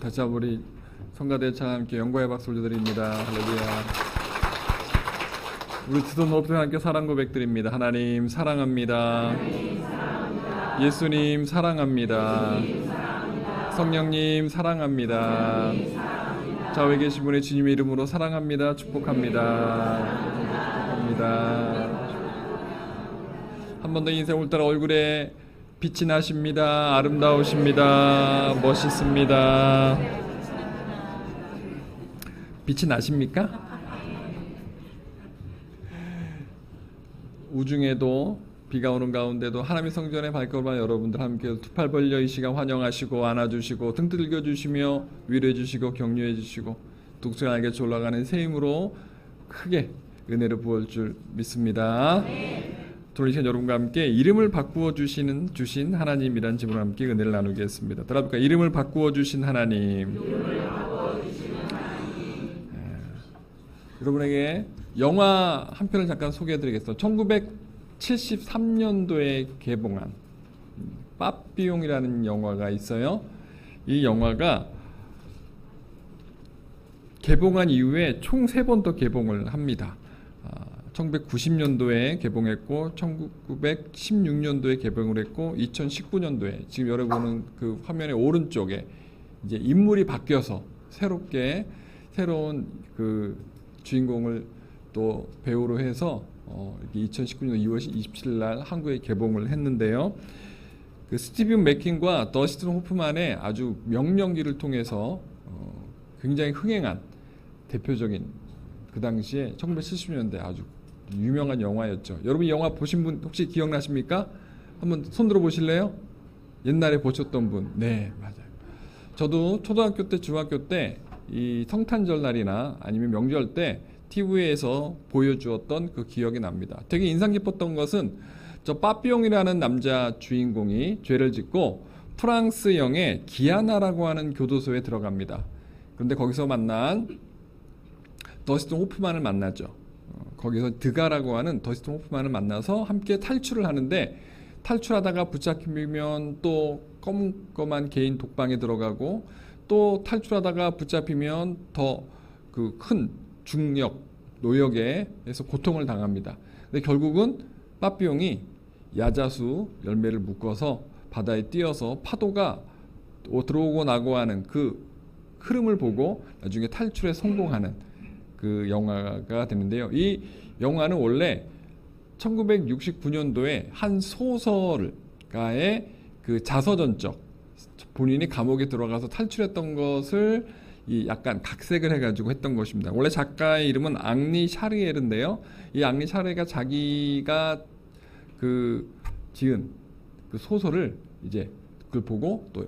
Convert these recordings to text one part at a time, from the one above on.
다시 한번 우리 성가대차 함께 영광의 박수를 드립니다. 할렐루야. 우리 두 손 높이 함께 사랑 고백드립니다. 하나님 사랑합니다. 예수님 사랑합니다. 성령님 사랑합니다. 좌우에 계신 분의 주님의 이름으로 사랑합니다. 축복합니다. 축복합니다. 한 번 더 인생 오늘따라 얼굴에 빛이 나십니다. 아름다우십니다. 멋있습니다. 빛이 나십니까? 우중에도 비가 오는 가운데도 하나님의 성전에 발걸음한 여러분들 함께 두 팔 벌려 이 시간 환영하시고 안아주시고 등 두들겨 주시며 위로해 주시고 격려해 주시고 독수리 날개쳐 올라가는 새 힘으로 크게 은혜를 부을 줄 믿습니다. 오늘 이 시간 여러분과 함께 이름을 바꾸어 주신 하나님이란 집으로 함께 은혜를 나누겠습니다. 따라볼까요? 이름을 바꾸어 주신 하나님. 여러분에게 영화 한 편을 잠깐 소개해드리겠습니다. 1973년도에 개봉한 빠삐용이라는 영화가 있어요. 이 영화가 개봉한 이후에 총 3번 더 개봉을 합니다. 1990년도에 개봉했고 1916년도에 개봉을 했고 2019년도에 지금 여러분은 그 화면의 오른쪽에 이제 인물이 바뀌어서 새로운 그 주인공을 또 배우로 해서 2019년 2월 27일 날 한국에 개봉을 했는데요. 그 스티븐 맥킨과 더스틴 호프만의 아주 명연기를 통해서 굉장히 흥행한 대표적인 그 당시에 1970년대 아주 유명한 영화였죠. 여러분 이 영화 보신 분 혹시 기억나십니까? 한번 손 들어 보실래요? 옛날에 보셨던 분. 네, 맞아요. 저도 초등학교 때, 중학교 때 이 성탄절 날이나 아니면 명절 때 TV에서 보여주었던 그 기억이 납니다. 되게 인상 깊었던 것은 저 빠삐용이라는 남자 주인공이 죄를 짓고 프랑스령의 기아나라고 하는 교도소에 들어갑니다. 그런데 거기서 만난 더스틴 호프만을 만나죠. 거기서 드가라고 하는 더스틴 호프만을 만나서 함께 탈출을 하는데 탈출하다가 붙잡히면 또 껌껌한 개인 독방에 들어가고 또 탈출하다가 붙잡히면 더 그 큰 중력, 노역에서 고통을 당합니다. 근데 결국은 빠삐용이 야자수 열매를 묶어서 바다에 띄어서 파도가 들어오고 나고 하는 그 흐름을 보고 나중에 탈출에 성공하는 그 영화가 되는데요. 이 영화는 원래 1969년도에 한 소설가의 그 자서전적 본인이 감옥에 들어가서 탈출했던 것을 이 약간 각색을 해가지고 했던 것입니다. 원래 작가의 이름은 앙리 샤르에르인데요. 이 앙리 샤르에가 자기가 그 지은 그 소설을 이제 그걸 보고 또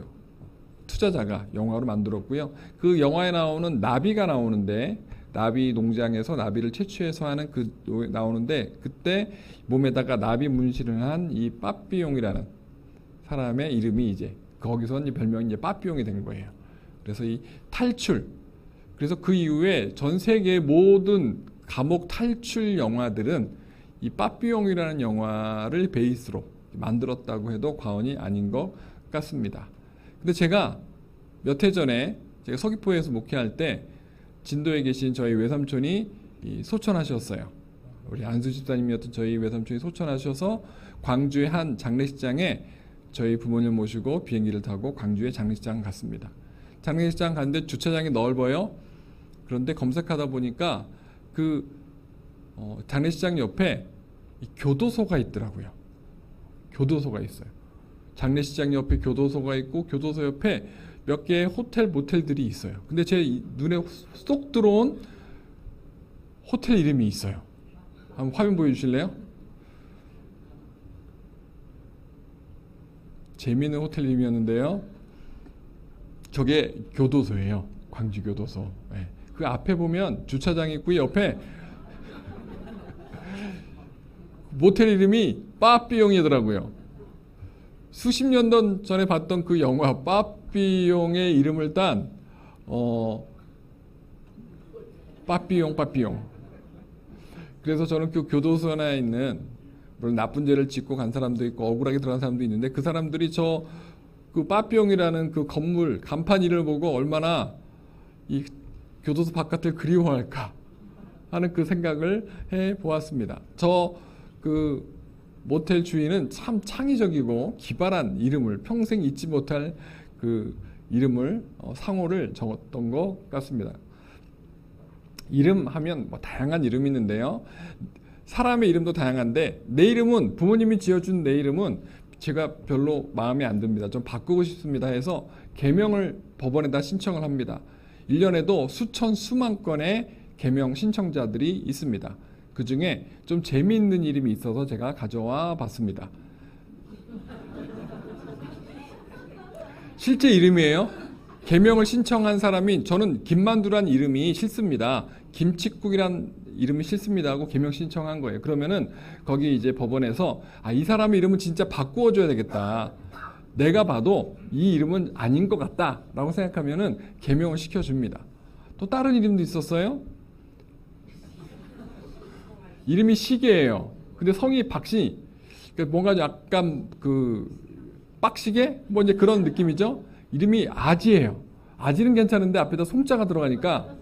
투자자가 영화로 만들었고요. 그 영화에 나오는 나비가 나오는데 나비 농장에서 나비를 채취해서 하는 그 나오는데 그때 몸에다가 나비 문신을 한 이 빠삐용이라는 사람의 이름이 이제 거기서 이제 별명이 이제 빠삐용이 된 거예요. 그래서 이 탈출, 그래서 그 이후에 전 세계의 모든 감옥 탈출 영화들은 이 빠삐용이라는 영화를 베이스로 만들었다고 해도 과언이 아닌 것 같습니다. 근데 제가 몇 해 전에 제가 서귀포에서 목회할 때 진도에 계신 저희 외삼촌이 소천하셨어요. 우리 안수 집사님이었던 저희 외삼촌이 소천하셔서 광주의 한 장례식장에 저희 부모님 모시고 비행기를 타고 광주의 장례식장 갔습니다. 장례식장 갔는데 주차장이 넓어요. 그런데 검색하다 보니까 그 장례식장 옆에 교도소가 있더라고요. 교도소가 있어요. 장례식장 옆에 교도소가 있고 교도소 옆에 몇 개의 호텔 모텔들이 있어요. 근데 제 눈에 쏙 들어온 호텔 이름이 있어요. 한번 화면 보여주실래요? 재미있는 호텔 이름이었는데요. 저게 교도소예요. 광주 교도소. 네. 그 앞에 보면 주차장이 있고 옆에 모텔 이름이 빠삐용이더라고요. 수십 년 전에 봤던 그 영화 빠삐용의 이름을 딴 빠삐용. 그래서 저는 그 교도소에 있는 물론 나쁜 죄를 짓고 간 사람도 있고 억울하게 들어간 사람도 있는데 그 사람들이 저 그 빠삐용이라는 그 건물 간판 이름을 보고 얼마나 이 교도소 바깥을 그리워할까 하는 그 생각을 해 보았습니다. 저 그 모텔 주인은 참 창의적이고 기발한 이름을, 평생 잊지 못할 그 이름을 상호를 적었던 것 같습니다. 이름 하면 뭐 다양한 이름이 있는데요. 사람의 이름도 다양한데 내 이름은, 부모님이 지어준 내 이름은 제가 별로 마음에 안 듭니다. 좀 바꾸고 싶습니다 해서 개명을 법원에다 신청을 합니다. 1년에도 수천 수만 건의 개명 신청자들이 있습니다. 그 중에 좀 재미있는 이름이 있어서 제가 가져와 봤습니다. 실제 이름이에요. 개명을 신청한 사람이, 저는 김만두란 이름이 싫습니다, 김칫국이란 이름이 싫습니다 하고 개명 신청한 거예요. 그러면은 거기 이제 법원에서 이 사람의 이름은 진짜 바꾸어줘야 되겠다, 내가 봐도 이 이름은 아닌 것 같다 라고 생각하면은 개명을 시켜줍니다. 또 다른 이름도 있었어요. 이름이 시계예요. 근데 성이 박씨, 그러니까 뭔가 약간 그 빡시게 뭐 이제 그런 느낌이죠. 이름이 아지예요. 아지는 괜찮은데 앞에다 송자가 들어가니까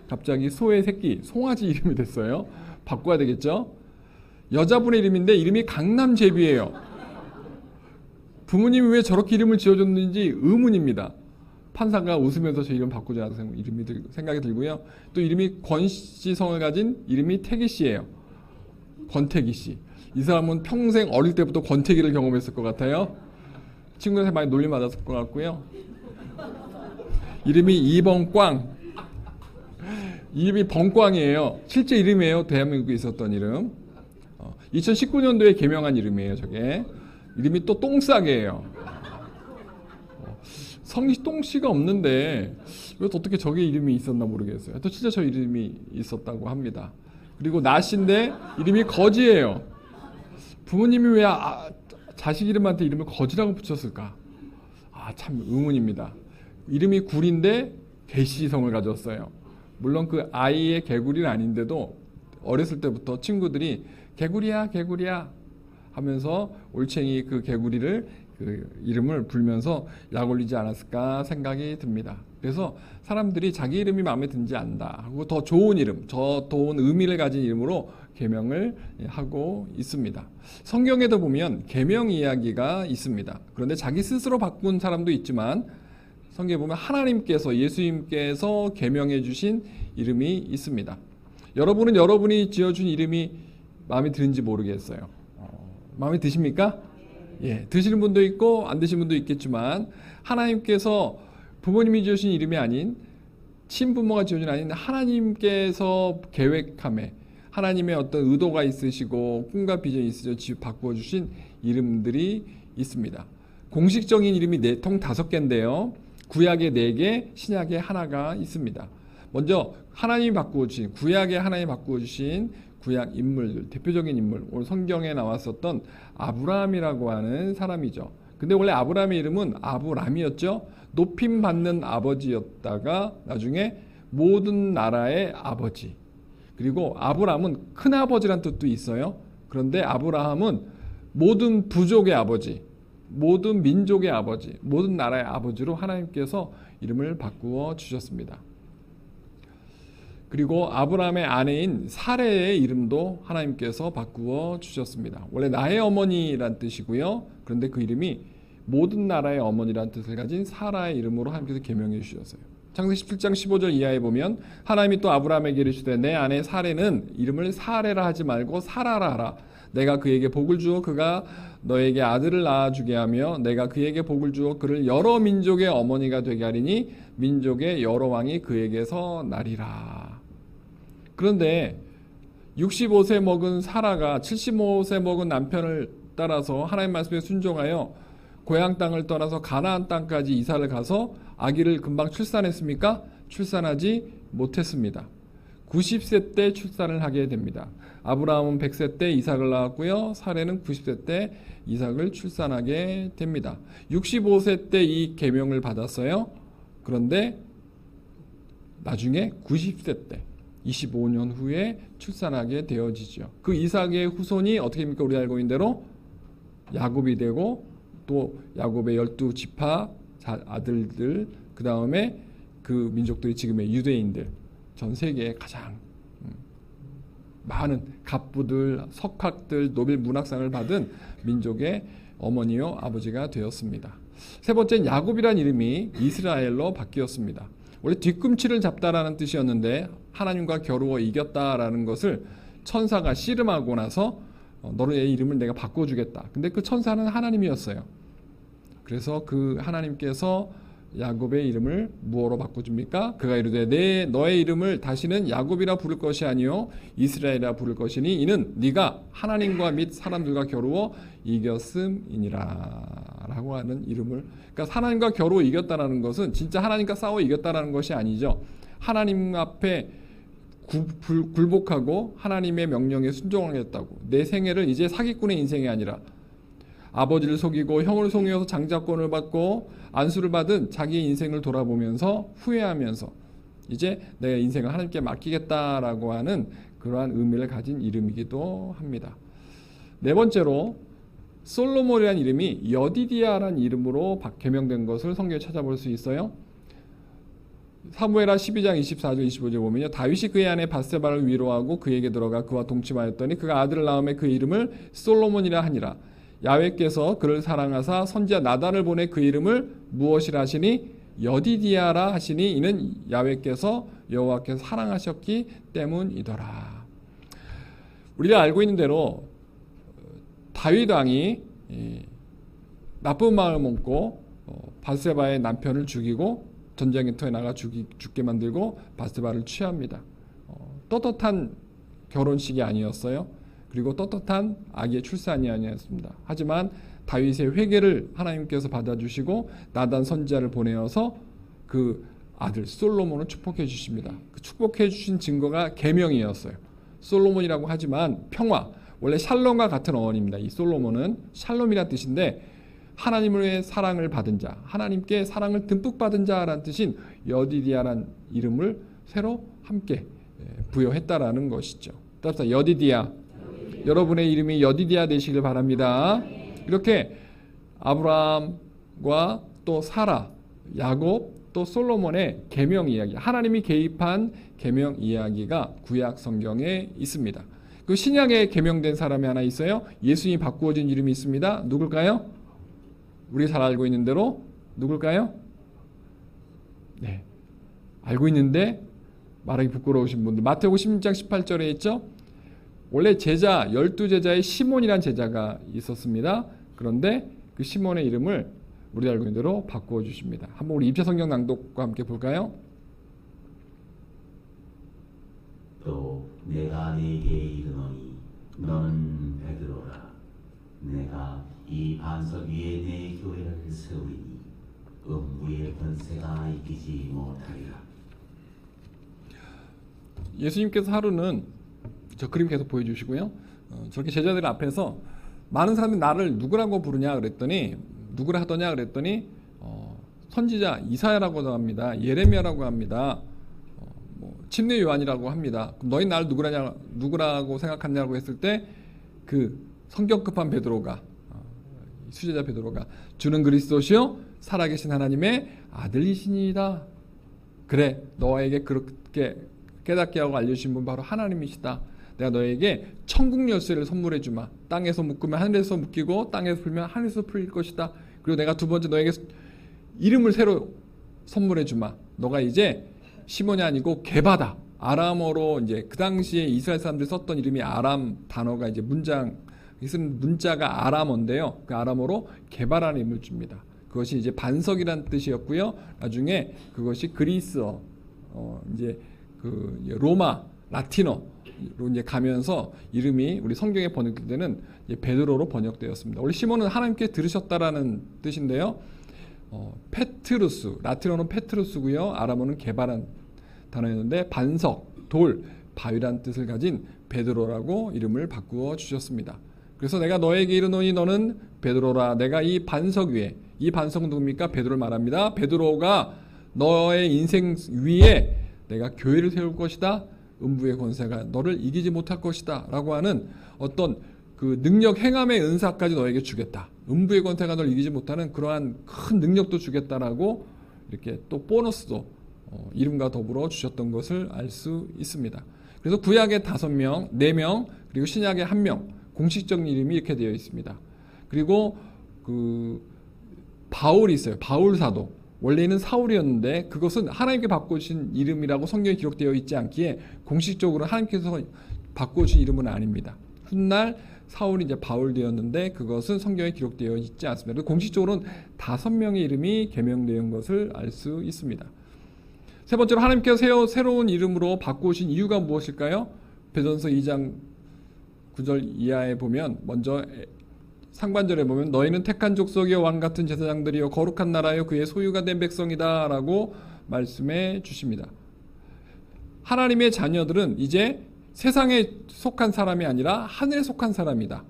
갑자기 소의 새끼, 송아지 이름이 됐어요. 바꿔야 되겠죠. 여자분의 이름인데 이름이 강남제비예요. 부모님이 왜 저렇게 이름을 지어줬는지 의문입니다. 판사가 웃으면서 제 이름 바꾸자 생각이 들고요. 또 이름이 권씨 성을 가진 이름이 태기씨예요. 권태기씨. 이 사람은 평생 어릴 때부터 권태기를 경험했을 것 같아요. 친구들한테 많이 놀림 받았을 것 같고요. 이름이 이번꽝. 이름이 번꽝이에요. 실제 이름이에요. 대한민국에 있었던 이름. 2019년도에 개명한 이름이에요. 저게. 이름이 또 똥싸개예요. 성이 똥씨가 없는데 왜 어떻게 저게 이름이 있었나 모르겠어요. 또 진짜 저 이름이 있었다고 합니다. 그리고 나씨인데 이름이 거지예요. 부모님이 왜 자식 이름한테 이름을 거지라고 붙였을까? 참 의문입니다. 이름이 굴인데 개씨성을 가졌어요. 물론 그 아이의 개구리는 아닌데도 어렸을 때부터 친구들이 개구리야 개구리야 하면서 올챙이 그 개구리를 그 이름을 불면서 약 올리지 않았을까 생각이 듭니다. 그래서 사람들이 자기 이름이 마음에 든지 않다 하고 더 좋은 이름, 더 좋은 의미를 가진 이름으로 개명을 하고 있습니다. 성경에도 보면 개명 이야기가 있습니다. 그런데 자기 스스로 바꾼 사람도 있지만 성경에 보면 하나님께서, 예수님께서 개명해 주신 이름이 있습니다. 여러분은 여러분이 지어준 이름이 마음에 드는지 모르겠어요. 마음에 드십니까? 예, 드시는 분도 있고 안 드시는 분도 있겠지만 하나님께서 부모님이 지으신 이름이 아닌, 친부모가 지어준 아닌 하나님께서 계획함에 하나님의 어떤 의도가 있으시고 꿈과 비전이 있으셔 바꾸어 주신 이름들이 있습니다. 공식적인 이름이 통 5개인데요. 구약에 4개, 신약에 하나가 있습니다. 먼저 하나님이 바꾸어 주신, 구약에 하나님이 바꾸어 주신 구약 인물들, 대표적인 인물, 오늘 성경에 나왔었던 아브라함이라고 하는 사람이죠. 근데 원래 아브라함의 이름은 아브람이었죠. 높임받는 아버지였다가 나중에 모든 나라의 아버지. 그리고 아브람은 큰아버지란 뜻도 있어요. 그런데 아브라함은 모든 부족의 아버지, 모든 민족의 아버지, 모든 나라의 아버지로 하나님께서 이름을 바꾸어 주셨습니다. 그리고 아브라함의 아내인 사레의 이름도 하나님께서 바꾸어 주셨습니다. 원래 나의 어머니란 뜻이고요. 그런데 그 이름이 모든 나라의 어머니란 뜻을 가진 사라의 이름으로 하나님께서 계명해 주셨어요. 창세기 17장 15절 이하에 보면 하나님이 또 아브라함에게 이르시되 내 아내 사레는 이름을 사레라 하지 말고 사라라 하라. 내가 그에게 복을 주어 그가 너에게 아들을 낳아주게 하며 내가 그에게 복을 주어 그를 여러 민족의 어머니가 되게 하리니 민족의 여러 왕이 그에게서 나리라. 그런데 65세 먹은 사라가 75세 먹은 남편을 따라서 하나님 말씀에 순종하여 고향 땅을 떠나서 가나안 땅까지 이사를 가서 아기를 금방 출산했습니까? 출산하지 못했습니다. 90세 때 출산을 하게 됩니다. 아브라함은 100세 때 이삭을 낳았고요. 사레는 90세 때 이삭을 출산하게 됩니다. 65세 때 이 계명을 받았어요. 그런데 나중에 90세 때 25년 후에 출산하게 되어지죠. 그 이삭의 후손이 어떻게 됩니까? 우리 알고 있는 대로 야곱이 되고 또 야곱의 12지파 아들들, 그 다음에 그 민족들이 지금의 유대인들, 전 세계에 가장 많은 갑부들, 석학들, 노벨 문학상을 받은 민족의 어머니요 아버지가 되었습니다. 세 번째는 야곱이란 이름이 이스라엘로 바뀌었습니다. 원래 뒤꿈치를 잡다라는 뜻이었는데 하나님과 겨루어 이겼다라는 것을 천사가 씨름하고 나서 너의 이름을 내가 바꿔주겠다. 근데 그 천사는 하나님이었어요. 그래서 그 하나님께서 야곱의 이름을 무엇로 바꿔줍니까? 그가 이르되 너의 이름을 다시는 야곱이라 부를 것이 아니요 이스라엘이라 부를 것이니 이는 네가 하나님과 및 사람들과 겨루어 이겼음이니라 라고 하는 이름을, 그러니까 하나님과 겨루어 이겼다라는 것은 진짜 하나님과 싸워 이겼다라는 것이 아니죠. 하나님 앞에 굴복하고 하나님의 명령에 순종하겠다고, 내 생애를 이제 사기꾼의 인생이 아니라 아버지를 속이고 형을 속여서 장자권을 받고 안수를 받은 자기의 인생을 돌아보면서 후회하면서 이제 내 인생을 하나님께 맡기겠다라고 하는 그러한 의미를 가진 이름이기도 합니다. 네 번째로 솔로몬이라는 이름이 여디디아라는 이름으로 개명된 것을 성경에 찾아볼 수 있어요. 사무엘하 12장 24절 25절 보면요, 다윗이 그의 아내 밧세바를 위로하고 그에게 들어가 그와 동침하였더니 그가 아들을 낳음에 그 이름을 솔로몬이라 하니라. 야훼께서 그를 사랑하사 선지자 나단을 보내 그 이름을 무엇이라 하시니 여디디아라 하시니 이는 야훼께서 여호와께서 사랑하셨기 때문이더라. 우리가 알고 있는 대로 다윗 왕이 나쁜 마음을 먹고 밧세바의 남편을 죽이고 전쟁터에 나가 죽게 만들고 밧세바를 취합니다. 떳떳한 결혼식이 아니었어요. 그리고 떳떳한 아기의 출산이 아니었습니다. 하지만 다윗의 회개를 하나님께서 받아주시고 나단 선지자를 보내어서 그 아들 솔로몬을 축복해 주십니다. 그 축복해 주신 증거가 계명이었어요. 솔로몬이라고 하지만 평화, 원래 샬롬과 같은 어원입니다. 이 솔로몬은 샬롬이란 뜻인데 하나님의 사랑을 받은 자, 하나님께 사랑을 듬뿍 받은 자라는 뜻인 여디디아란 이름을 새로 함께 부여했다라는 것이죠. 따라서 여디디아, 여러분의 이름이 여디디아 되시길 바랍니다. 이렇게 아브라함과 또 사라, 야곱, 또 솔로몬의 계명 이야기, 하나님이 개입한 계명 이야기가 구약 성경에 있습니다. 그 신약에 계명된 사람이 하나 있어요. 예수님이 바꾸어진 이름이 있습니다. 누굴까요? 우리 잘 알고 있는 대로 누굴까요? 네, 알고 있는데 말하기 부끄러우신 분들, 마태복음 16장 18절에 있죠. 원래 제자 12제자의 시몬이란 제자가 있었습니다. 그런데 그 시몬의 이름을 우리 알고 있는 대로 바꾸어 주십니다. 한번 우리 입체 성경 낭독과 함께 볼까요? 또 내가 네게 이르노니 너는 베드로라. 내가 이 반석 위에 내 교회를 세우리니 음부의 권세가 이기지 못하리라. 예수님께서 하루는 저 그림 계속 보여주시고요. 저렇게 제자들 앞에서 많은 사람들이 나를 누구라고 부르냐 그랬더니, 누구라 하더냐 그랬더니 선지자 이사야라고도 합니다. 예레미야라고 합니다. 침례 요한이라고 합니다. 그럼 너희 나를 누구라고 생각하냐고 했을 때 그 성격급한 베드로가, 수제자 베드로가 주는 그리스도시요 살아계신 하나님의 아들이시니이다. 그래, 너에게 그렇게 깨닫게 하고 알려주신 분 바로 하나님이시다. 내가 너에게 천국 열쇠를 선물해 주마. 땅에서 묶으면 하늘에서 묶이고 땅에서 풀면 하늘에서 풀릴 것이다. 그리고 내가 두 번째 너에게 이름을 새로 선물해 주마. 너가 이제 시몬이 아니고 게바다. 아람어로 이제 그 당시에 이스라엘 사람들이 썼던 이름이 아람 단어가 이제 문자가 아람어인데요. 그 아람어로 게바라는 이름을 줍니다. 그것이 이제 반석이란 뜻이었고요. 나중에 그것이 그리스어, 이제 그 로마, 라틴어로 이제 가면서 이름이 우리 성경에 번역될 때는 이제 베드로로 번역되었습니다. 원래 시몬은 하나님께 들으셨다라는 뜻인데요. 페트루스, 라틴어는 페트루스고요. 아람어는 게바란 단어였는데 반석, 돌, 바위란 뜻을 가진 베드로라고 이름을 바꾸어 주셨습니다. 그래서 내가 너에게 이르노니 너는 베드로라. 내가 이 반석 위에, 이 반석은 누굽니까? 베드로를 말합니다. 베드로가 너의 인생 위에 내가 교회를 세울 것이다. 음부의 권세가 너를 이기지 못할 것이다. 라고 하는 어떤 그 능력 행함의 은사까지 너에게 주겠다. 음부의 권세가 널 이기지 못하는 그러한 큰 능력도 주겠다라고 이렇게 또 보너스도 이름과 더불어 주셨던 것을 알 수 있습니다. 그래서 구약에 5명, 4명, 그리고 신약에 1명 공식적인 이름이 이렇게 되어 있습니다. 그리고 그 바울이 있어요. 바울 사도. 원래는 사울이었는데 그것은 하나님께 바꾸신 이름이라고 성경에 기록되어 있지 않기에 공식적으로 하나님께서 바꾸신 이름은 아닙니다. 훗날 사울이 이제 바울 되었는데 그것은 성경에 기록되어 있지 않습니다. 공식적으로는 5명의 이름이 개명된 것을 알 수 있습니다. 세 번째로 하나님께서 새로운 이름으로 바꾸신 이유가 무엇일까요? 베드로전서 2장 9절 이하에 보면 먼저 상반절에 보면 너희는 택한 족속이요 왕 같은 제사장들이요 거룩한 나라요 그의 소유가 된 백성이다 라고 말씀해 주십니다. 하나님의 자녀들은 이제 세상에 속한 사람이 아니라 하늘에 속한 사람이다.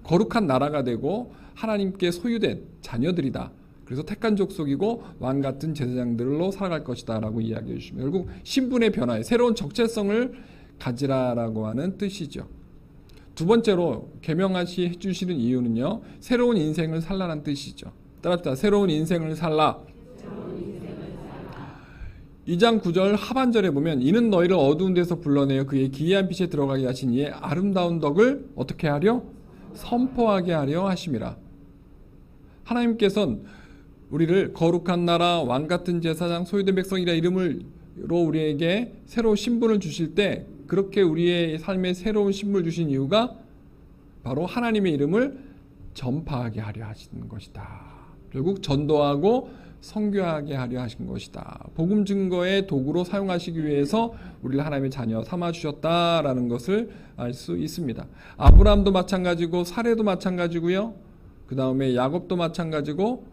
거룩한 나라가 되고 하나님께 소유된 자녀들이다. 그래서 택한 족속이고 왕 같은 제사장들로 살아갈 것이다 라고 이야기해 주십니다. 결국 신분의 변화에 새로운 적재성을 가지라라고 하는 뜻이죠. 두 번째로 계명하시 해주시는 이유는요, 새로운 인생을 살라는 뜻이죠. 따라합시다. 새로운 인생을 살라. 2장 9절 하반절에 보면 이는 너희를 어두운 데서 불러내어 그의 기이한 빛에 들어가게 하신 이의 아름다운 덕을 어떻게 하려? 선포하게 하려 하심이라. 하나님께서는 우리를 거룩한 나라, 왕 같은 제사장, 소유된 백성이라 이름으로 우리에게 새로운 신분을 주실 때 그렇게 우리의 삶에 새로운 신분을 주신 이유가 바로 하나님의 이름을 전파하게 하려 하시는 것이다. 결국 전도하고 선교하게 하려 하신 것이다. 복음 증거의 도구로 사용하시기 위해서 우리를 하나님의 자녀 삼아 주셨다라는 것을 알 수 있습니다. 아브라함도 마찬가지고 사레도 마찬가지고요. 그 다음에 야곱도 마찬가지고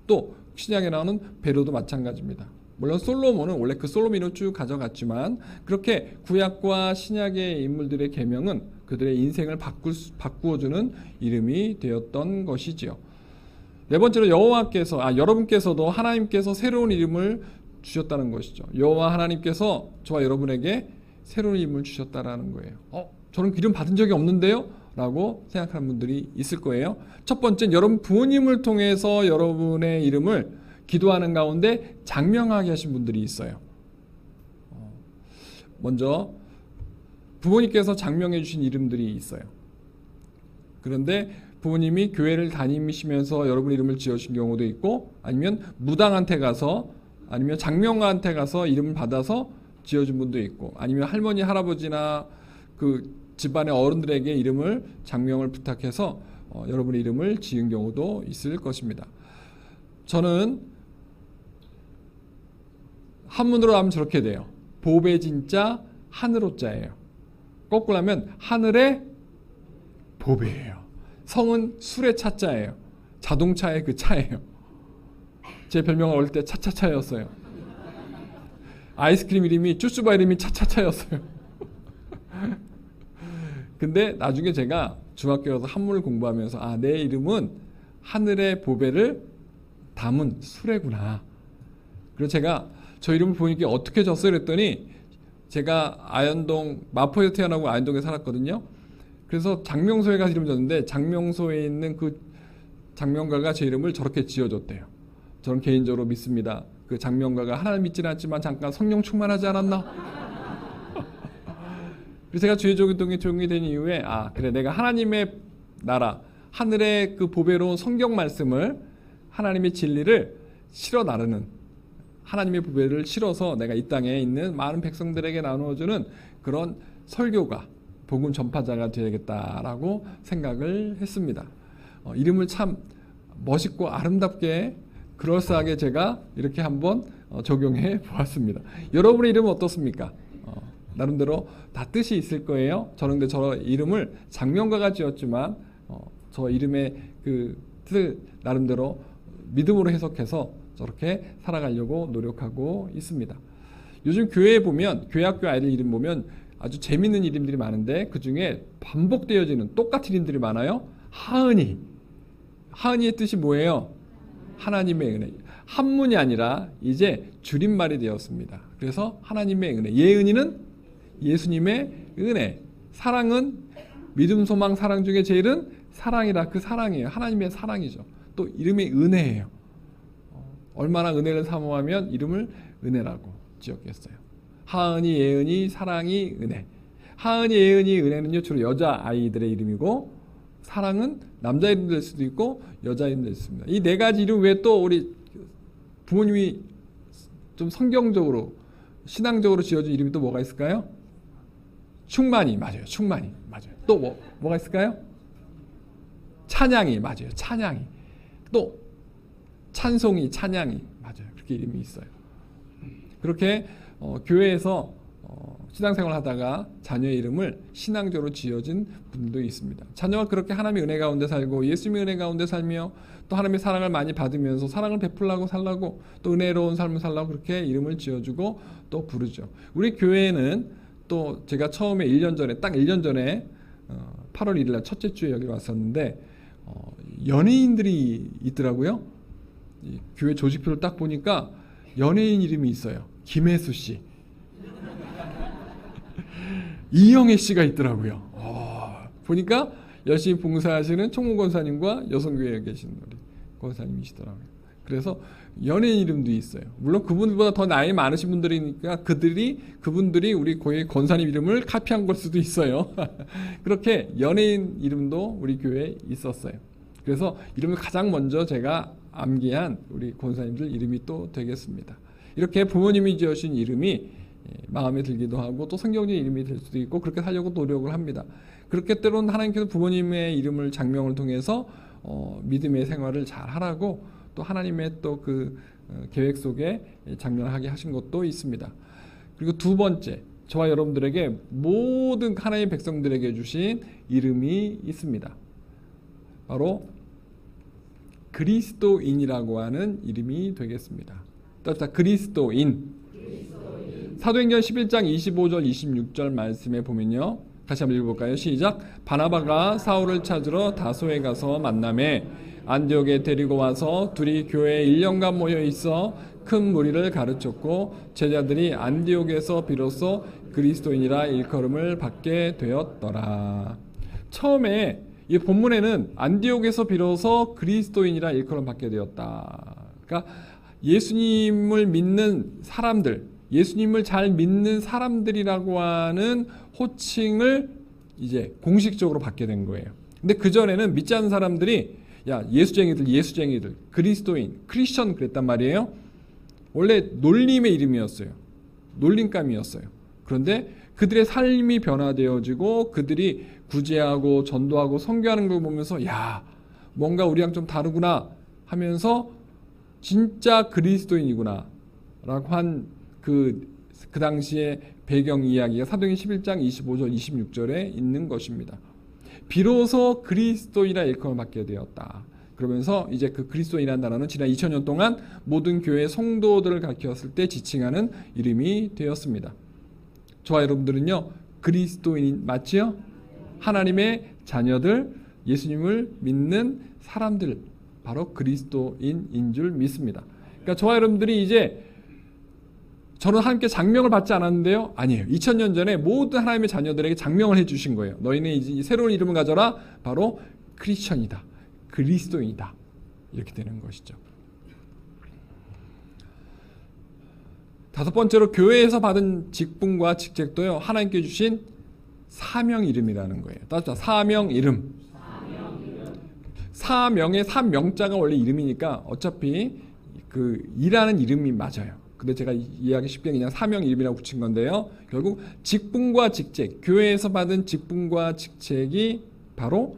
또 신약에 나오는 베로도 마찬가지입니다. 물론 솔로몬은 원래 그 솔로몬으로 쭉 가져갔지만 그렇게 구약과 신약의 인물들의 계명은 그들의 인생을 바꾸어주는 이름이 되었던 것이지요. 네 번째로 여러분께서도 하나님께서 새로운 이름을 주셨다는 것이죠. 여호와 하나님께서 저와 여러분에게 새로운 이름을 주셨다라는 거예요. 저는 이름 받은 적이 없는데요? 라고 생각하는 분들이 있을 거예요. 첫 번째는 여러분 부모님을 통해서 여러분의 이름을 기도하는 가운데 장명하게 하신 분들이 있어요. 먼저 부모님께서 장명해 주신 이름들이 있어요. 그런데 부모님이 교회를 다니시면서 여러분 이름을 지어주신 경우도 있고 아니면 무당한테 가서 아니면 장명가한테 가서 이름을 받아서 지어준 분도 있고 아니면 할머니 할아버지나 그 집안의 어른들에게 이름을 장명을 부탁해서 여러분의 이름을 지은 경우도 있을 것입니다. 저는 한문으로 하면 저렇게 돼요. 보배 진짜 하늘호자예요. 거꾸로 하면 하늘의 보배예요. 성은 술의 차자예요. 자동차의 그 차예요. 제 별명은 어릴 때 차차차였어요. 아이스크림 이름이 쭈쭈바 이름이 차차차였어요. 근데 나중에 제가 중학교 가서 한문을 공부하면서 내 이름은 하늘의 보배를 담은 수레구나. 그래서 제가 저 이름을 보니까 어떻게 졌어요? 그랬더니 제가 아현동 마포에서 태어나고 아현동에 살았거든요. 그래서 장명소에 가서 이름 졌는데 장명소에 있는 그 장명가가 제 이름을 저렇게 지어줬대요. 저는 개인적으로 믿습니다. 그 장명가가 하나님 믿지는 않지만 잠깐 성령 충만하지 않았나? 그래서 제가 주의 종이 된 이후에 그래 내가 하나님의 나라 하늘의 그 보배로운 성경 말씀을 하나님의 진리를 실어 나르는 하나님의 보배를 실어서 내가 이 땅에 있는 많은 백성들에게 나누어주는 그런 설교가 복음 전파자가 되야겠다라고 생각을 했습니다. 이름을 참 멋있고 아름답게 그럴싸하게 제가 이렇게 한번 적용해 보았습니다. 여러분의 이름은 어떻습니까? 나름대로 다 뜻이 있을 거예요. 저는 근데 저 이름을 장명가가 지었지만 저 이름의 그 뜻을 나름대로 믿음으로 해석해서 저렇게 살아가려고 노력하고 있습니다. 요즘 교회에 보면 교회 학교 아이들 이름 보면 아주 재밌는 이름들이 많은데 그 중에 반복되어지는 똑같은 이름들이 많아요. 하은이의 뜻이 뭐예요? 하나님의 은혜. 한문이 아니라 이제 줄임말이 되었습니다. 그래서 하나님의 은혜. 예은이는 예수님의 은혜. 사랑은 믿음, 소망, 사랑 중에 제일은 사랑이라 그 사랑이에요. 하나님의 사랑이죠. 또 이름이 은혜예요. 얼마나 은혜를 사모하면 이름을 은혜라고 지었겠어요. 하은이, 예은이, 사랑이, 은혜. 하은이, 예은이, 은혜는요 주로 여자 아이들의 이름이고, 사랑은 남자 이름 될 수도 있고 여자 이름 될 수 있습니다. 이 네 가지 이름 외에 또 우리 부모님이 좀 성경적으로 신앙적으로 지어준 이름이 또 뭐가 있을까요? 충만이, 맞아요. 충만이, 맞아요. 또 뭐가 있을까요? 찬양이, 맞아요. 찬양이. 또 찬송이, 찬양이, 맞아요. 그렇게 이름이 있어요. 그렇게 교회에서 신앙생활을 하다가 자녀의 이름을 신앙적으로 지어진 분도 있습니다. 자녀가 그렇게 하나님의 은혜 가운데 살고 예수님의 은혜 가운데 살며 또 하나님의 사랑을 많이 받으면서 사랑을 베풀라고 살라고 또 은혜로운 삶을 살라고 그렇게 이름을 지어주고 또 부르죠. 우리 교회에는 또 제가 처음에 1년 전에 딱 1년 전에 8월 1일 날 첫째 주에 여기 왔었는데 연예인들이 있더라고요. 이 교회 조직표를 딱 보니까 연예인 이름이 있어요. 김혜수 씨, 이영애 씨가 있더라고요. 보니까 열심히 봉사하시는 총무 권사님과 여성교회에 계신 우리 권사님이시더라고요. 그래서 연예인 이름도 있어요. 물론 그분보다 더 나이 많으신 분들이니까 그분들이 우리 교회 권사님 이름을 카피한 걸 수도 있어요. 그렇게 연예인 이름도 우리 교회에 있었어요. 그래서 이름을 가장 먼저 제가 암기한 우리 권사님들 이름이 또 되겠습니다. 이렇게 부모님이 지으신 이름이 마음에 들기도 하고 또 성경적인 이름이 될 수도 있고 그렇게 살려고 노력을 합니다. 그렇게 때로는 하나님께서 부모님의 이름을 장명을 통해서 믿음의 생활을 잘 하라고 또 하나님의 또 그 계획 속에 장명하게 하신 것도 있습니다. 그리고 두 번째, 저와 여러분들에게 모든 하나님의 백성들에게 주신 이름이 있습니다. 바로 그리스도인이라고 하는 이름이 되겠습니다. 따뜻한 그리스도인. 사도행전 11장 25절 26절 말씀에 보면요. 다시 한번 읽어볼까요? 시작. 바나바가 사울을 찾으러 다소에 가서 만나매 안디옥에 데리고 와서 둘이 교회에 1년간 모여 있어 큰 무리를 가르쳤고 제자들이 안디옥에서 비로소 그리스도인이라 일컬음을 받게 되었더라. 처음에 이 본문에는 안디옥에서 비로소 그리스도인이라 일컬음 받게 되었다. 그러니까 예수님을 믿는 사람들, 예수님을 잘 믿는 사람들이라고 하는 호칭을 이제 공식적으로 받게 된 거예요. 근데 그 전에는 믿지 않는 사람들이 야 예수쟁이들, 그리스도인, 크리스천 그랬단 말이에요. 원래 놀림의 이름이었어요. 놀림감이었어요. 그런데 그들의 삶이 변화되어지고 그들이 구제하고 전도하고 선교하는 걸 보면서 야 뭔가 우리랑 좀 다르구나 하면서 진짜 그리스도인이구나 라고 한 그 당시의 배경 이야기가 사도행전 11장 25절 26절에 있는 것입니다. 비로소 그리스도인이라 일컬음을 받게 되었다. 그러면서 이제 그 그리스도인이라는 단어는 지난 2000년 동안 모든 교회 성도들을 가리켰을 때 지칭하는 이름이 되었습니다. 저와 여러분들은요 그리스도인 맞지요? 하나님의 자녀들, 예수님을 믿는 사람들, 바로 그리스도인인 줄 믿습니다. 그러니까 저와 여러분들이 이제 저는 하나님께 장명을 받지 않았는데요. 아니에요. 2000년 전에 모든 하나님의 자녀들에게 장명을 해주신 거예요. 너희는 이제 새로운 이름을 가져라. 바로 크리스천이다. 그리스도인이다. 이렇게 되는 것이죠. 다섯 번째로 교회에서 받은 직분과 직책도요. 하나님께 주신 사명 이름이라는 거예요. 따뜻한 사명 이름. 사명의 사명자가 원래 이름이니까 어차피 그 일하는 이름이 맞아요. 근데 제가 이해하기 쉽게 그냥 사명 이름이라고 붙인 건데요. 결국 직분과 직책, 교회에서 받은 직분과 직책이 바로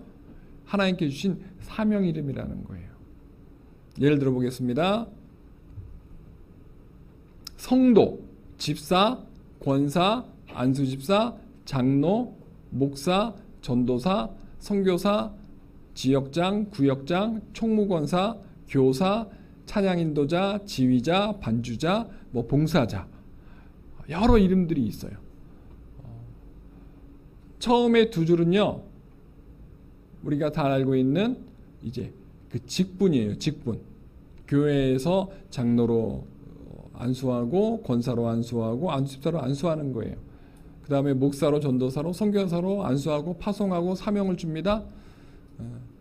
하나님께 주신 사명 이름이라는 거예요. 예를 들어 보겠습니다. 성도, 집사, 권사, 안수집사, 장로, 목사, 전도사, 선교사, 지역장, 구역장, 총무권사, 교사, 찬양인도자, 지휘자, 반주자, 봉사자 여러 이름들이 있어요. 처음에 두 줄은요 우리가 다 알고 있는 이제 그 직분이에요. 직분. 교회에서 장로로 안수하고 권사로 안수하고 안수집사로 안수하는 거예요. 그 다음에 목사로 전도사로 선교사로 안수하고 파송하고 사명을 줍니다.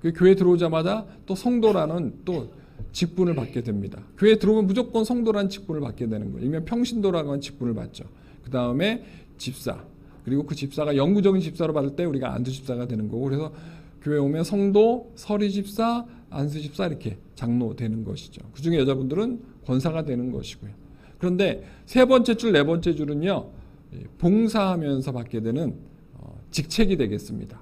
그 교회 들어오자마자 또 성도라는 또 직분을 받게 됩니다. 교회 들어오면 무조건 성도라는 직분을 받게 되는 거예요. 일명 평신도라고 하는 직분을 받죠. 그 다음에 집사, 그리고 그 집사가 영구적인 집사로 받을 때 우리가 안수 집사가 되는 거고, 그래서 교회 오면 성도, 서리 집사, 안수 집사 이렇게 장로 되는 것이죠. 그 중에 여자분들은 권사가 되는 것이고요. 그런데 세 번째 줄, 네 번째 줄은요, 봉사하면서 받게 되는 직책이 되겠습니다.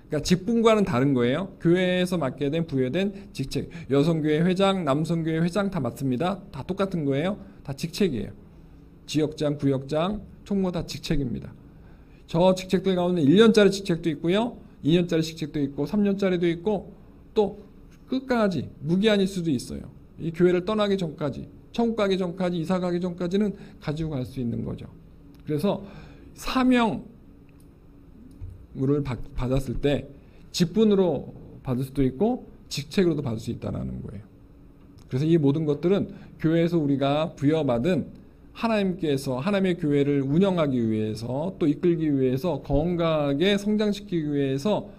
그러니까 직분과는 다른 거예요. 교회에서 맡게 된 부여된 직책. 여성교회 회장, 남성교회 회장 다 맡습니다. 다 똑같은 거예요. 다 직책이에요. 지역장, 구역장, 총무 다 직책입니다. 저 직책들 가운데 1년짜리 직책도 있고요. 2년짜리 직책도 있고 3년짜리도 있고 또 끝까지 무기한일 수도 있어요. 이 교회를 떠나기 전까지, 천국 가기 전까지, 이사 가기 전까지는 가지고 갈 수 있는 거죠. 그래서 사명 을 받았을 때 직분으로 받을 수도 있고 직책으로도 받을 수 있다는 거예요. 그래서 이 모든 것들은 교회에서 우리가 부여받은 하나님께서 하나님의 교회를 운영하기 위해서 또 이끌기 위해서 건강하게 성장시키기 위해서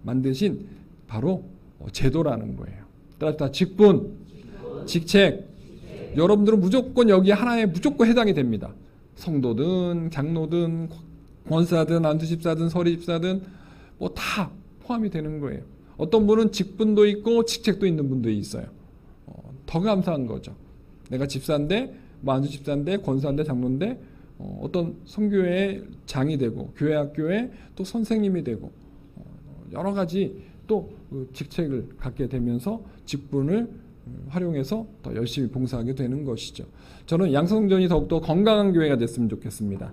만드신 바로 제도라는 거예요. 따라서 직분, 직책, 여러분들은 무조건 여기 하나에 무조건 해당이 됩니다. 성도든 장로든 권사든 안수집사든 서리집사든 뭐 다 포함이 되는 거예요. 어떤 분은 직분도 있고 직책도 있는 분도 있어요. 더 감사한 거죠. 내가 집사인데 뭐 안수집사인데 권사인데 장로인데 어떤 선교회의 장이 되고 교회 학교에 또 선생님이 되고 여러 가지 또 직책을 갖게 되면서 직분을 활용해서 더 열심히 봉사하게 되는 것이죠. 저는 양성전이 더욱더 건강한 교회가 됐으면 좋겠습니다.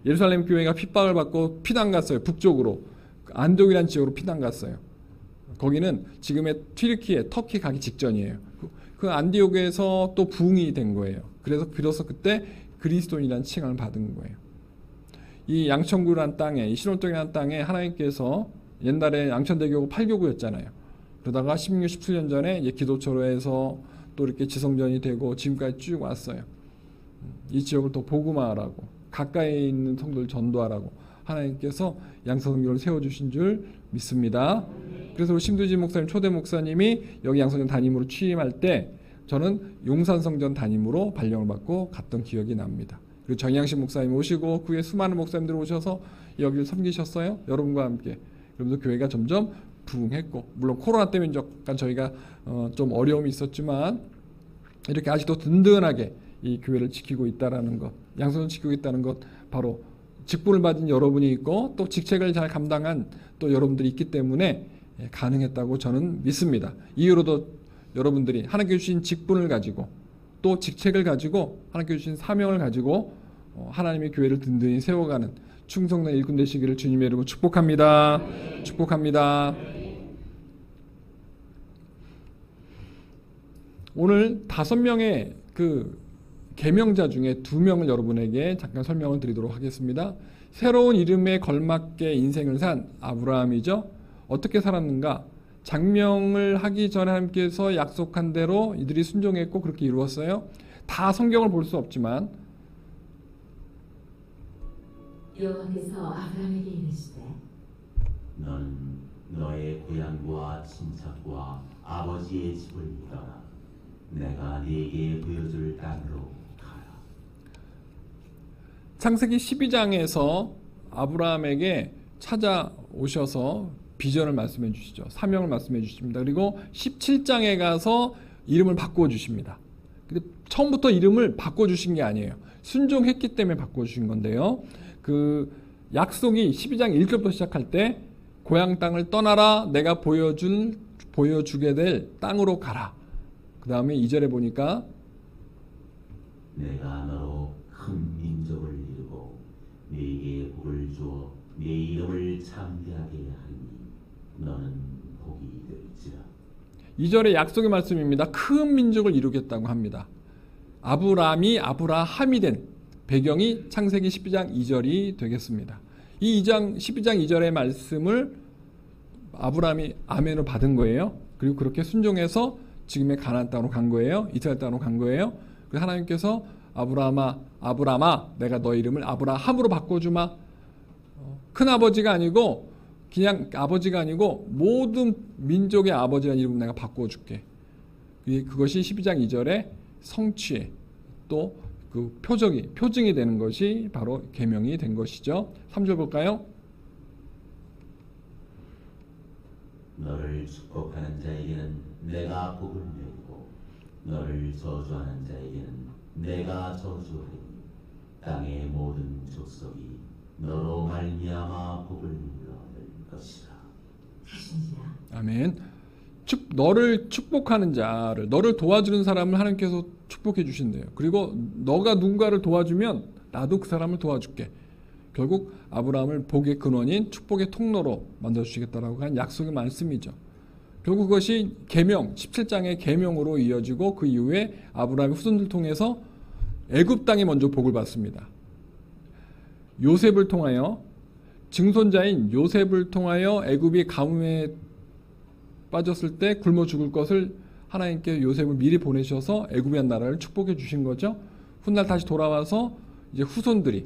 예루살렘 교회가 핍박을 받고 피난 갔어요. 북쪽으로 안독이라는 지역으로 피난 갔어요. 거기는 지금의 튀르키예, 터키 가기 직전이에요. 그 안디옥에서 또 부흥이 된 거예요. 그래서 비로소 그때 그리스도인이라는 칭함을 받은 거예요. 이 양천구라는 땅에, 이 신월동이라는 땅에 하나님께서 옛날에 양천대교구 8교구였잖아요. 그러다가 16, 17년 전에 기도처로 해서 또 이렇게 지성전이 되고 지금까지 쭉 왔어요. 이 지역을 또 복음화하라고, 가까이 있는 성도를 전도하라고 하나님께서 양성교를 세워주신 줄 믿습니다. 그래서 우리 심두지 목사님, 초대 목사님이 여기 양성전 담임으로 취임할 때 저는 용산성전 담임으로 발령을 받고 갔던 기억이 납니다. 그리고 정양식 목사님 오시고 그 후에 수많은 목사님들 오셔서 여기를 섬기셨어요. 여러분과 함께. 그러면서 교회가 점점 부흥했고, 물론 코로나 때문에 약간 저희가 좀 어려움이 있었지만 이렇게 아직도 든든하게 이 교회를 지키고 있다라는 것, 양성을 지키고 있다는 것, 바로 직분을 받은 여러분이 있고 또 직책을 잘 감당한 또 여러분들이 있기 때문에 가능했다고 저는 믿습니다. 이후로도 여러분들이 하나님께 주신 직분을 가지고 또 직책을 가지고 하나님께 주신 사명을 가지고 하나님의 교회를 든든히 세워가는 충성된 일꾼 되시기를 주님의 이름으로 축복합니다. 축복합니다. 오늘 5명의 그 계명자 중에 2명을 여러분에게 잠깐 설명을 드리도록 하겠습니다. 새로운 이름에 걸맞게 인생을 산 아브라함이죠. 어떻게 살았는가? 장명을 하기 전에 하나님께서 약속한 대로 이들이 순종했고 그렇게 이루었어요. 다 성경을 볼 수 없지만 여호와께서 아브라함에게 이르시되 너는 너의 고향과 친척과 아버지의 집을 떠나 내가 네게 보여줄 땅으로 가라. 창세기 12장에서 아브라함에게 찾아오셔서 비전을 말씀해 주시죠. 사명을 말씀해 주십니다. 그리고 17장에 가서 이름을 바꿔주십니다. 근데 처음부터 이름을 바꿔주신 게 아니에요. 순종했기 때문에 바꿔주신 건데요. 그 약속이 12장 1절부터 시작할 때 고향 땅을 떠나라, 내가 보여주게 될 땅으로 가라. 그 다음에 2절에 보니까 내가 너로 큰 민족을 이루고 네게 복을 주어 네 이름을 창대하게 하니 너는 복이 될지라. 2절의 약속의 말씀입니다. 큰 민족을 이루겠다고 합니다. 아브라함이 아브라함이 된 배경이 창세기 12장 2절이 되겠습니다. 이 12장 2절의 말씀을 아브라함이 아멘으로 받은 거예요. 그리고 그렇게 순종해서 지금의 가나안 땅으로 간 거예요. 이스라엘 땅으로 간 거예요. 그래서 하나님께서 아브라함아 내가 너 이름을 아브라함으로 바꿔주마. 큰아버지가 아니고 그냥 아버지가 아니고 모든 민족의 아버지라는 이름을 내가 바꿔줄게. 그것이 12장 2절의 성취에 또 그 표징이 되는 것이 바로 계명이 된 것이죠. 3절 볼까요? 너를 축복하는 자에게는 내가 복을 내리고 너를 저주하는 자에게는 내가 저주하리니 땅의 모든 족속이 너로 말미암아 복을 얻을 것이라. 하시니라. 아멘. 너를 축복하는 자를, 너를 도와주는 사람을 하나님께서 축복해 주신대요. 그리고 너가 누군가를 도와주면 나도 그 사람을 도와줄게. 결국 아브라함을 복의 근원인 축복의 통로로 만들어 주시겠다라고 한 약속의 말씀이죠. 결국 그것이 계명, 17장의 계명으로 이어지고 그 이후에 아브라함의 후손들 통해서 애굽 땅에 먼저 복을 받습니다. 요셉을 통하여, 증손자인 요셉을 통하여 애굽이 가뭄에 빠졌을 때 굶어 죽을 것을 하나님께 요셉을 미리 보내셔서 애굽이란 나라를 축복해 주신 거죠. 훗날 다시 돌아와서 이제 후손들이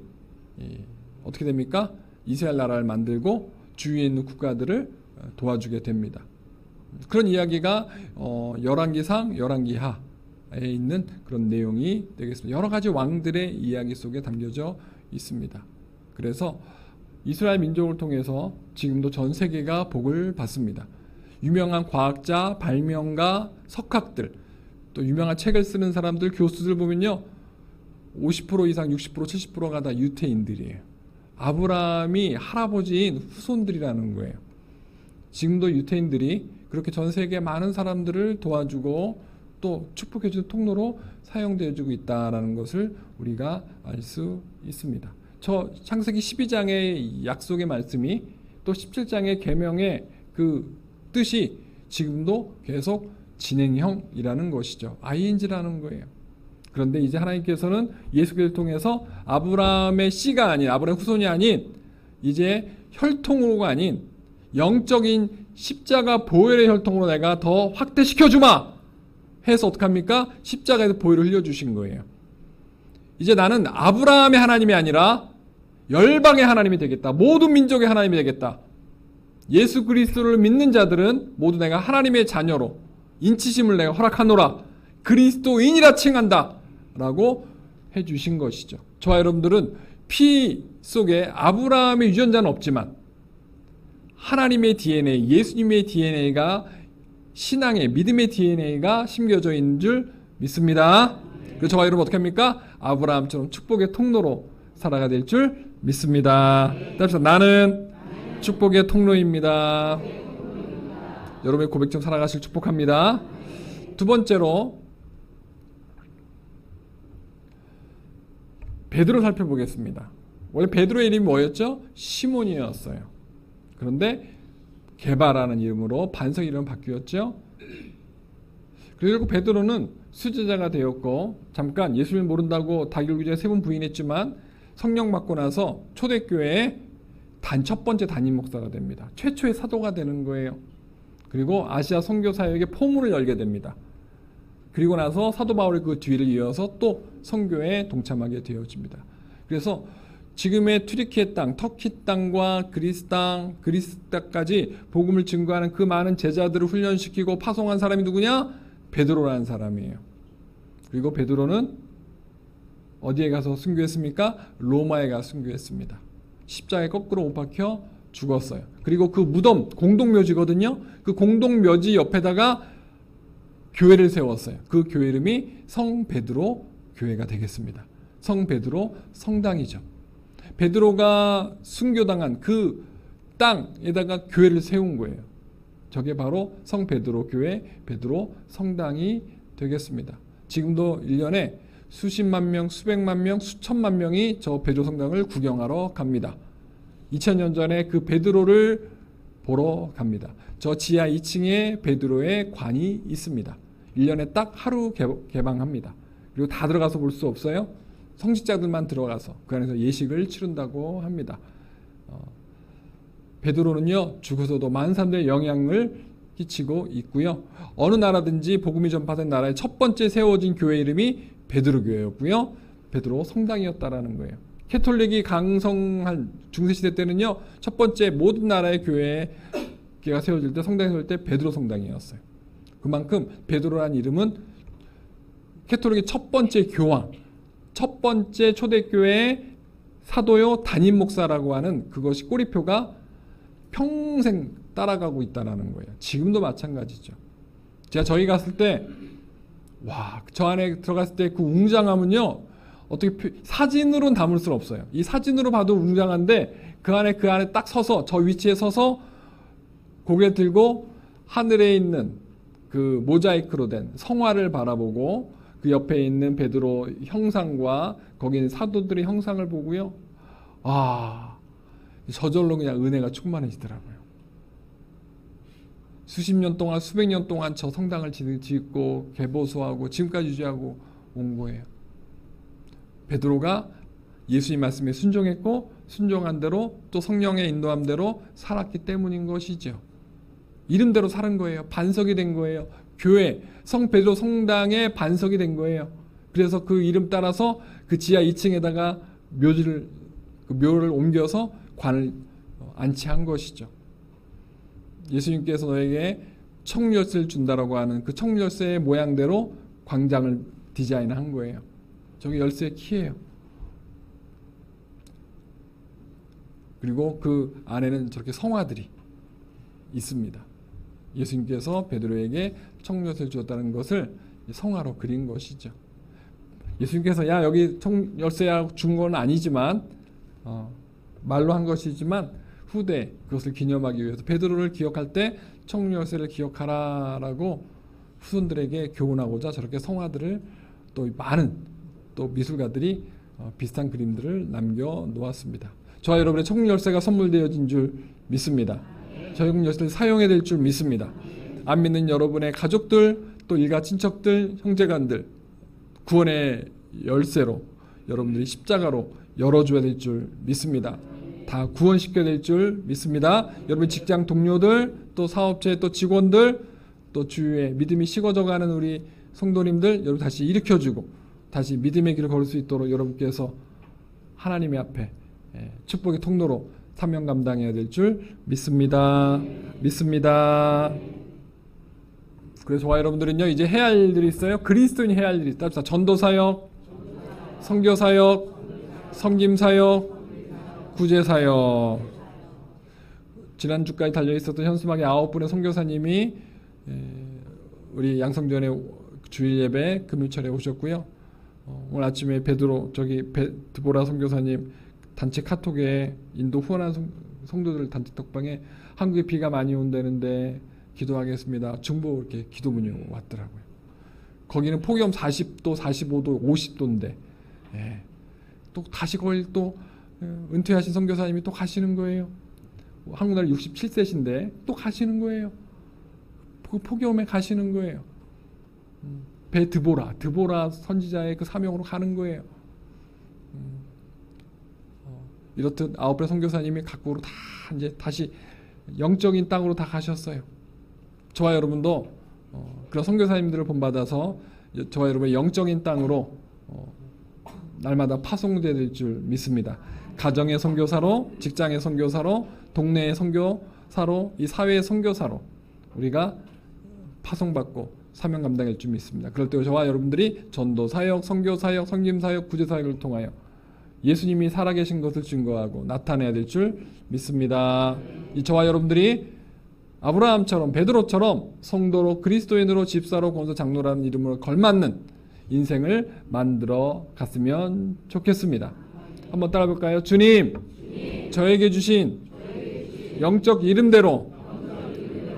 어떻게 됩니까? 이스라엘 나라를 만들고 주위에 있는 국가들을 도와주게 됩니다. 그런 이야기가 열왕기상, 열왕기하에 있는 그런 내용이 되겠습니다. 여러 가지 왕들의 이야기 속에 담겨져 있습니다. 그래서 이스라엘 민족을 통해서 지금도 전 세계가 복을 받습니다. 유명한 과학자, 발명가, 석학들, 또 유명한 책을 쓰는 사람들, 교수들 보면요, 50% 이상, 60%, 70%가 다 유태인들이에요. 아브라함이 할아버지인 후손들이라는 거예요. 지금도 유태인들이 그렇게 전 세계 많은 사람들을 도와주고 또 축복해주는 통로로 사용되어주고 있다는 것을 우리가 알 수 있습니다. 저 창세기 12장의 약속의 말씀이 또 17장의 계명의 그 뜻이 지금도 계속 진행형이라는 것이죠. ING라는 거예요. 그런데 이제 하나님께서는 예수 그리스도를 통해서 아브라함의 씨가 아닌, 아브라함 후손이 아닌 이제 혈통으로가 아닌 영적인 십자가 보혈의 혈통으로 내가 더 확대시켜 주마 해서 어떡합니까? 십자가에서 보혈을 흘려주신 거예요. 이제 나는 아브라함의 하나님이 아니라 열방의 하나님이 되겠다. 모든 민족의 하나님이 되겠다. 예수 그리스도를 믿는 자들은 모두 내가 하나님의 자녀로 인치심을 내가 허락하노라. 그리스도인이라 칭한다. 라고 해주신 것이죠. 저와 여러분들은 피 속에 아브라함의 유전자는 없지만 하나님의 DNA, 예수님의 DNA가 신앙의 믿음의 DNA가 심겨져 있는 줄 믿습니다. 그래서 저와 여러분 어떻게 합니까? 아브라함처럼 축복의 통로로 살아가 될 줄 믿습니다. 따라서 나는 축복의 통로입니다. 여러분의 고백처럼 살아가실 축복합니다. 두 번째로 베드로 살펴보겠습니다. 원래 베드로의 이름이 뭐였죠? 시몬이었어요. 그런데 게바라는 이름으로 반석 이름 바뀌었죠. 그리고 베드로는 수제자가 되었고 잠깐 예수를 모른다고 다기르기 전에 3번 부인했지만 성령 받고 나서 초대교회의 첫 번째 담임 목사가 됩니다. 최초의 사도가 되는 거예요. 그리고 아시아 선교 사역의 포문을 열게 됩니다. 그리고 나서 사도 바울의 그 뒤를 이어서 또 선교에 동참하게 되어집니다. 그래서 지금의 튀르키예 땅, 터키 땅과 그리스 땅까지 복음을 증거하는 그 많은 제자들을 훈련시키고 파송한 사람이 누구냐? 베드로라는 사람이에요. 그리고 베드로는 어디에 가서 순교했습니까? 로마에 가서 순교했습니다. 십자가에 거꾸로 못 박혀 죽었어요. 그리고 그 무덤, 공동묘지거든요. 그 공동묘지 옆에다가 교회를 세웠어요. 그 교회 이름이 성 베드로 교회가 되겠습니다. 성 베드로 성당이죠. 베드로가 순교당한 그 땅에다가 교회를 세운 거예요. 저게 바로 성 베드로 교회, 베드로 성당이 되겠습니다. 지금도 1년에 수십만 명, 수백만 명, 수천만 명이 저 베드로 성당을 구경하러 갑니다. 2000년 전에 그 베드로를 보러 갑니다. 저 지하 2층에 베드로의 관이 있습니다. 1년에 딱 하루 개방합니다. 그리고 다 들어가서 볼 수 없어요. 성직자들만 들어가서 그 안에서 예식을 치른다고 합니다. 베드로는요 죽어서도 많은 사람들의 영향을 끼치고 있고요. 어느 나라든지 복음이 전파된 나라의 첫 번째 세워진 교회 이름이 베드로 교회였고요. 베드로 성당이었다라는 거예요. 캐톨릭이 강성한 중세시대 때는요, 첫 번째 모든 나라의 교회가 세워질 때, 성당이 세워질 때 베드로 성당이었어요. 그만큼 베드로라는 이름은 캐톨릭의 첫 번째 교황, 첫 번째 초대교회 사도요 담임 목사라고 하는 그것이 꼬리표가 평생 따라가고 있다는 거예요. 지금도 마찬가지죠. 제가 저희 갔을 때, 와, 저 안에 들어갔을 때 그 웅장함은요, 어떻게 사진으로는 담을 수 없어요. 이 사진으로 봐도 웅장한데 그 안에 딱 서서, 저 위치에 서서 고개 들고 하늘에 있는 그 모자이크로 된 성화를 바라보고 그 옆에 있는 베드로 형상과 거기 있는 사도들의 형상을 보고요, 저절로 그냥 은혜가 충만해지더라고요. 수십 년 동안, 수백 년 동안 저 성당을 짓고 개보수하고 지금까지 유지하고 온 거예요. 베드로가 예수님 말씀에 순종했고 순종한 대로 또 성령의 인도함대로 살았기 때문인 것이죠. 이름대로 사는 거예요. 반석이 된 거예요. 교회, 성 베드로 성당의 반석이 된 거예요. 그래서 그 이름 따라서 그 지하 2층에다가 묘를 옮겨서 관을 안치한 것이죠. 예수님께서 너에게 청열쇠를 준다라고 하는 그 청열쇠의 모양대로 광장을 디자인한 거예요. 저기 열쇠의 키예요. 그리고 그 안에는 저렇게 성화들이 있습니다. 예수님께서 베드로에게 청열쇠를 주었다는 것을 성화로 그린 것이죠. 예수님께서 야 여기 청열쇠야 준 건 아니지만 말로 한 것이지만 후대 그것을 기념하기 위해서 베드로를 기억할 때 청열쇠를 기억하라라고 후손들에게 교훈하고자 저렇게 성화들을 또 많은 또 미술가들이 비슷한 그림들을 남겨 놓았습니다. 저와 여러분의 청열쇠가 선물되어진 줄 믿습니다. 청열쇠를 사용해야 될 줄 믿습니다. 안 믿는 여러분의 가족들 또 일가 친척들 형제간들 구원의 열쇠로 여러분들이 십자가로 열어줘야 될 줄 믿습니다. 다 구원시켜야 될 줄 믿습니다. 여러분 직장 동료들 또 사업체 또 직원들 또 주위에 믿음이 식어져가는 우리 성도님들 여러분 다시 일으켜주고 다시 믿음의 길을 걸을 수 있도록 여러분께서 하나님의 앞에 축복의 통로로 사명 감당해야 될 줄 믿습니다. 믿습니다. 그래서 저와 여러분들은요 이제 해야 할 일들이 있어요. 그리스도인이 해야 할 일이 있다. 전도사역, 선교사역, 섬김사역, 구제사역. 지난주까지 달려있었던 현수막의 9분의 선교사님이 우리 양성전의 주일 예배 금요일에 오셨고요. 오늘 아침에 드보라 선교사님 단체 카톡에 인도 후원한 성도들 단체 톡방에 한국에 비가 많이 온다는데 기도하겠습니다. 중보 이렇게 기도문이 왔더라고요. 거기는 폭염 40도, 45도, 50도인데 또 다시 거기 또 은퇴하신 선교사님이 또 가시는 거예요. 한국 나라 67세신데 또 가시는 거예요. 그 폭염에 가시는 거예요. 배 드보라 선지자의 그 사명으로 가는 거예요. 이렇듯 9배 선교사님이 각국으로 다 이제 다시 영적인 땅으로 다 가셨어요. 저와 여러분도 그런 선교사님들을 본받아서 저와 여러분의 영적인 땅으로 날마다 파송되어야 될 줄 믿습니다. 가정의 선교사로, 직장의 선교사로, 동네의 선교사로, 이 사회의 선교사로 우리가 파송받고 사명 감당할 줄 믿습니다. 그럴 때 저와 여러분들이 전도사역, 선교사역, 섬김사역, 구제사역을 통하여 예수님이 살아계신 것을 증거하고 나타내야 될 줄 믿습니다. 이 저와 여러분들이 아브라함처럼 베드로처럼 성도로 그리스도인으로 집사로 권사 장로라는 이름으로 걸맞는 인생을 만들어 갔으면 좋겠습니다. 한번 따라 볼까요? 주님, 저에게 주신 영적 이름대로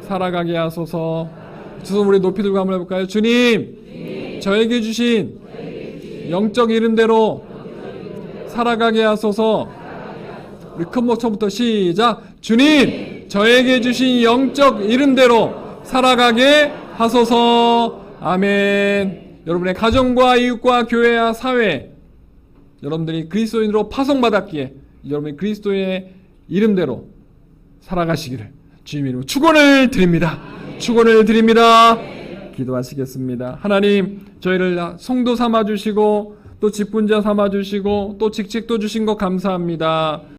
살아가게 하소서. 두 손 우리 높이 들고 한번 해볼까요? 주님, 저에게 주신 영적 이름대로 살아가게 하소서. 우리 큰 목소리부터 시작. 주님, 저에게 주신 영적 이름대로 살아가게 하소서. 아멘. 여러분의 가정과 이웃과 교회와 사회, 여러분들이 그리스도인으로 파송받았기에 여러분이 그리스도의 이름대로 살아가시기를 주님 이름으로 축원을 드립니다. 축원을 드립니다. 기도하시겠습니다. 하나님, 저희를 성도 삼아주시고 또 직분자 삼아 주시고 또 직책도 주신 것 감사합니다.